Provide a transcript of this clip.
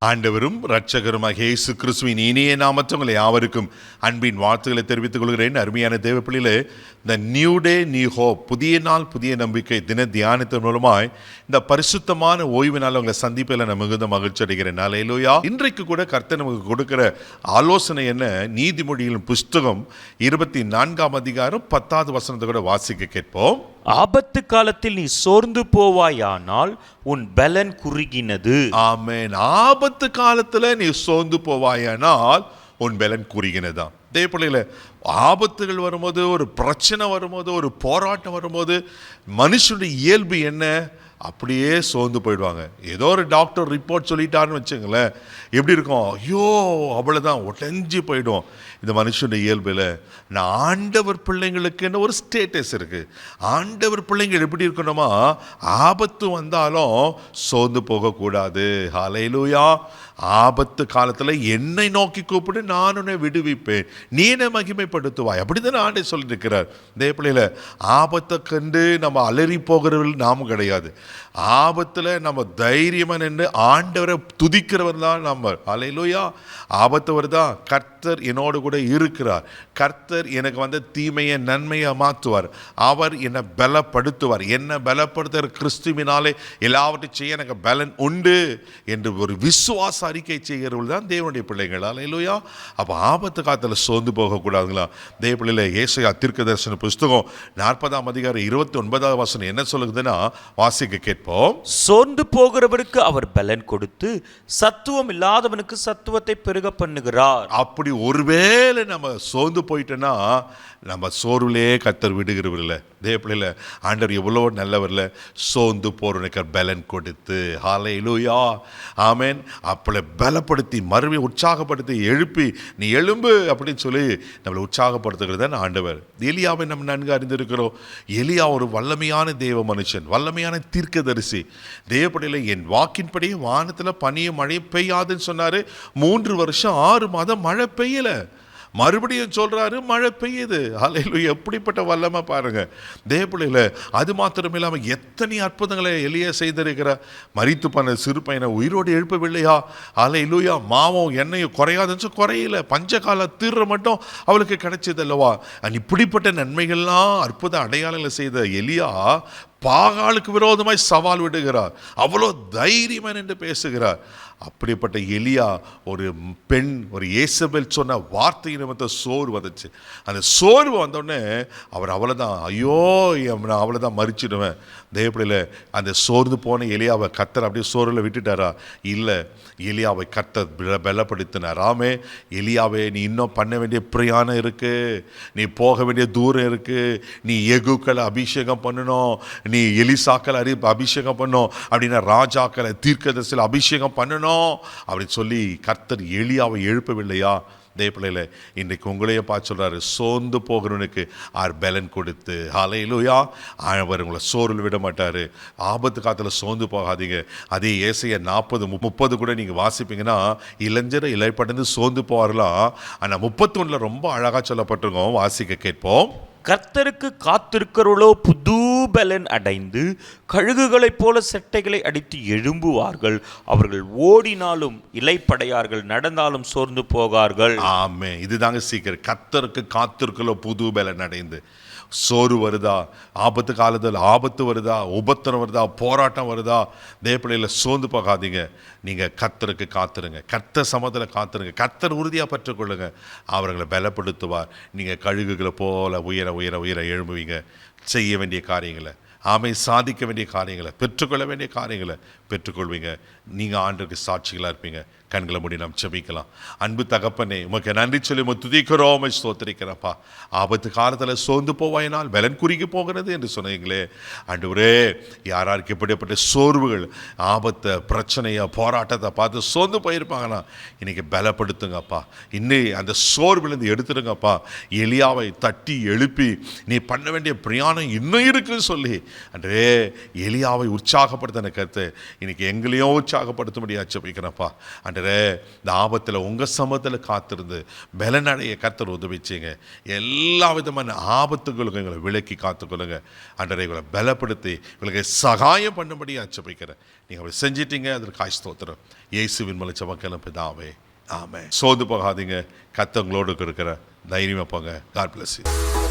ஆண்டவரும் இரட்சகருமாகிய இயேசு கிறிஸ்துவின் இனிய நாமத்தில் உங்களை யாவருக்கும் அன்பின் வாழ்த்துக்களை தெரிவித்துக் கொள்கிறேன். அருமையான தேவப்பிள்ளைகளே, இந்த நியூ டே நியூ ஹோப், புதிய நாள் புதிய நம்பிக்கை தின தியானத்தின் மூலமாய் இந்த பரிசுத்தமான ஓய்வு நாள் உங்களை சந்திப்பில் நான் மிகுந்த மகிழ்ச்சி அடைகிறேன். அல்லேலூயா. இன்றைக்கு கூட கர்த்தர் நமக்கு கொடுக்கிற ஆலோசனை என்ன? நீதிமொழிகளின் புஸ்தகம் 24ஆம் அதிகாரம் 10வது வசனத்தை கூட வாசிக்க கேட்போம். ஆபத்து காலத்தில் நீ சோர்ந்து போவாயானால் உன் பலன் குறுகினது. ஆமென். ஆபத்து காலத்துல நீ சோர்ந்து போவாயானால் உன் பலன் குறுகினதான். தேவப்பிள்ளைகள, ஆபத்துகள் வரும்போது, ஒரு பிரச்சனை வரும்போது, ஒரு போராட்டம் வரும்போது மனுஷனுடைய இயல்பு என்ன? அப்படியே சோர்ந்து போயிடுவாங்க. ஏதோ ஒரு டாக்டர் ரிப்போர்ட் சொல்லிட்டாருன்னு வச்சுங்களேன், எப்படி இருக்கும்? ஐயோ, அவ்வளோதான், உடஞ்சி போயிடும். இந்த மனுஷனுடைய இயல்பில் நான் ஆண்டவர் பிள்ளைங்களுக்குன்னு ஒரு ஸ்டேட்டஸ் இருக்குது. ஆண்டவர் பிள்ளைங்கள் எப்படி இருக்கணுமா? ஆபத்து வந்தாலும் சோர்ந்து போகக்கூடாது. ஹல்லேலூயா. ஆபத்து காலத்தில் என்னை நோக்கி கூப்பிடு, நான் உன்னை விடுவிப்பேன், நீ என்னை மகிமைப்படுத்துவாய். அப்படி தானே ஆண்டவர் சொல்லியிருக்கிறார். தேவப்பிள்ளையில, ஆபத்தை கண்டு நம்ம அலறி போகிறவர்கள் நாமும் கிடையாது. ஆபத்தில் நம்ம தைரியமாக நின்று ஆண்டவரை துதிக்கிறவர் தான் நம்ம. ஹல்லேலூயா. ஆபத்து வருதா, கர்த்தர் என்னோடு கூட இருக்கிறார், கர்த்தர் எனக்கு வந்த தீமையை நன்மையை மாற்றுவார், அவர் என்னை பலப்படுத்துவார், என்னை பலப்படுத்துகிற கிறிஸ்துவினாலே எல்லாவற்றையும் செய்ய எனக்கு பலன் உண்டு என்று ஒரு விசுவாச அறிக்கை செய்கிறவர்கள் தான் தேவனுடைய பிள்ளைகள். அல்லேலூயா. அப்போ ஆபத்து காலத்தில் சோர்ந்து போகக்கூடாதுங்களா? தேவ பிள்ளைகளை, ஏசாயா தீர்க்கதரிசன புஸ்தகம் 40ஆம் அதிகாரம் 29வது வசனம் என்ன சொல்லுதுன்னா வாசிக்க கேட்போம். சோர்ந்து போகிறவருக்கு அவர் பலன் கொடுத்து சத்துவம் இல்லாதவனுக்கு சத்துவத்தை பெருக பண்ணுகிறார். அப்படி ஒருவேளை நம்ம சோர்ந்து போயிட்டோன்னா நம்ம சோர்விலே கர்த்தர் விடுகிறவர்கள. தேவப்பிள்ளையில, ஆண்டவர் எவ்வளோ நல்லவரில் சோர்ந்து போறவனுக்கு பலன் கொடுத்து. ஹல்லேலூயா. ஆமென். அப்பளை பலப்படுத்தி மறுபடியும் உற்சாகப்படுத்தி எழுப்பி நீ எழும்பு அப்படின்னு சொல்லி நம்மளை உற்சாகப்படுத்துகிறது தான் ஆண்டவர். எலியாவை நம்ம நன்கு அறிந்திருக்கிறோம். எலியா ஒரு வல்லமையான தேவ மனுஷன், வல்லமையான தீர்க்கதரிசி. தேவப்பிள்ளையில, என் வாக்கின்படி வானத்தில் பனியும் மழையும் பெய்யாதுன்னு சொன்னார். 3 வருஷம் 6 மாதம் மழை பெய்யலை. மறுபடியும் சொல்றாரு, மழை பெய்யுது. ஹல்லேலூயா. எப்படிப்பட்ட வல்லமை பாருங்க. தேவப்பிள்ளையில, அது மாத்திரம் இல்லாமல் எத்தனை அற்புதங்களை எலியா செய்திருக்கிறார். மரித்து போன சிறு பையனை உயிரோடு எழுப்பவில்லையா? ஹல்லேலூயா. மாவும் எண்ணெயும் குறையாதுன்னு குறையில, பஞ்சகால தீர்ற மட்டும் அவளுக்கு கிடைச்சது அல்லவா? இப்படிப்பட்ட நன்மைகள்லாம் அற்புத அடையாளங்களை செய்த எலியா பாகாலுக்கு விரோதமாய் சவால் விடுகிறார். அவ்வளோ தைரியமாக என்று பேசுகிறார். அப்படிப்பட்ட எலியா ஒரு பெண், ஒரு ஏசபேல் சொன்ன வார்த்தை நிமித்த சோர்வு வந்துச்சு. அந்த சோர்வு வந்தோடனே அவர் அவ்வளோதான், ஐயோ நான் அவ்வளோதான் மறிச்சிடுவேன். தேவப்பிள்ளையில, அந்த சோர்ந்து போன எலியாவை கர்த்தர் அப்படியே சோர்வில் விட்டுட்டாரா? இல்லை, எலியாவை கர்த்தர் பலப்படுத்தினார். ஆமே, எலியாவே, நீ இன்னும் பண்ண வேண்டிய பிரயாணம் இருக்குது, நீ போக வேண்டிய தூரம் இருக்குது, நீ எகுக்களை அபிஷேகம் பண்ணணும், நீ எலிசாக்களை அபிஷேகம் பண்ணணும், அப்படின்னா ராஜாக்களை தீர்க்கதரிசிகளை அபிஷேகம் பண்ணணும் அப்படின்னு சொல்லி கர்த்தர் எலியாவை எழுப்பவில்லையா? தேவப்பிள்ளையில, இன்றைக்கு உங்களையே பார்த்து சொல்றாரு, சோர்ந்து போகிறவனுக்கு அவர் பலன் கொடுத்து. ஹல்லேலூயா. அவர் உங்களை சோர்வில் விட மாட்டார். ஆபத்து காலத்தில் சோர்ந்து போகாதீங்க. அதே ஏசாயா 40-30 கூட நீங்கள் வாசிப்பீங்கன்னா, இளைஞரை இலைப்படைந்து சோர்ந்து போவார்களாம். ஆனால் 31 ரொம்ப அழகாக சொல்லப்பட்டிருக்கோம். வாசிக்க கேட்போம். கர்த்தருக்கு காத்திருக்கிறவளோ புது பலன் அடைந்து கழுகுகளைப் போல செட்டைகளை அடித்து எழும்புவார்கள். அவர்கள் ஓடினாலும் இலைப்படையார்கள், நடந்தாலும் சோர்ந்து போகார்கள். ஆமே, இதுதாங்க சீக்கிரம். கர்த்தருக்கு காத்திருக்கிறவளோ புது பலன் அடைந்து. சோறு வருதா, ஆபத்து காலத்தில் ஆபத்து வருதா, உபத்திரம் வருதா, போராட்டம் வருதா, தேவப்பிள்ளையில் சோர்ந்து போகாதீங்க. நீங்கள் கர்த்தருக்கு காத்துருங்க, கர்த்தர் சமத்தில் காத்துருங்க, கர்த்தர் உறுதியாக பெற்றுக்கொள்ளுங்க. அவர்களை பலப்படுத்துவார். நீங்கள் கழுகுகளை போல உயர உயர உயர எழும்புவீங்க. செய்ய வேண்டிய காரியங்களை, சாதிக்க வேண்டிய காரியங்களை, பெற்றுக்கொள்ள வேண்டிய காரியங்களை பெற்றுக்கொள்வீங்க. நீங்கள் ஆண்டவருக்கு சாட்சிகளாக இருப்பீங்க. கண்களை மூடி நாம் ஜெபிக்கலாம். அன்பு தகப்பனே, உமக்கு நன்றி சொல்லி துதிக்கிறோம், ஸ்தோத்திரிக்கிறப்பா. ஆபத்து காலத்தில் சோர்ந்து போவாயினால் பலன் குறுகி போகிறது என்று சொன்னீங்களே ஆண்டவரே. யாராருக்கு இப்படிப்பட்ட சோர்வுகள், ஆபத்தை, பிரச்சனையை, போராட்டத்தை பார்த்து சோர்ந்து போயிருப்பாங்கன்னா இன்னைக்கு பலப்படுத்துங்கப்பா. இன்னும் அந்த சோர்விலிருந்து எடுத்துருங்கப்பா. எலியாவை தட்டி எழுப்பி நீ பண்ண வேண்டிய பிரயாணம் இன்னும் இருக்குன்னு சொல்லி அன்றே எலியாவை உற்சாகப்படுத்தின கருத்து இன்னைக்கு எங்களையும் உற்சாகப்படுத்தும்படியாக ஜெபிக்கிறேன்ப்பா. ஆண்டவரே, இந்த ஆபத்தில் உங்கள் சமூகத்தில் காத்திருந்து பலனடைய கர்த்தர் உதவிச்சிங்க. எல்லா விதமான ஆபத்துகளுக்கும் எங்களை விலக்கி காத்துக்கொள்ளுங்க. ஆண்டவரே, எங்களை பலப்படுத்தி எங்களுக்கு சகாயம் பண்ணும்படியாக ஜெபிக்கிறேன். நீங்கள் அப்படி செஞ்சிட்டீங்க, அதற்கு ஸ்தோத்திரம். இயேசுவின் மூலம் ஜெபக்கெல்லாம் பிதாவே, ஆமென். சோர்ந்து போகாதீங்க. கர்த்தர் உங்களோடு இருக்கிற தைரியமாக போங்க. God bless you.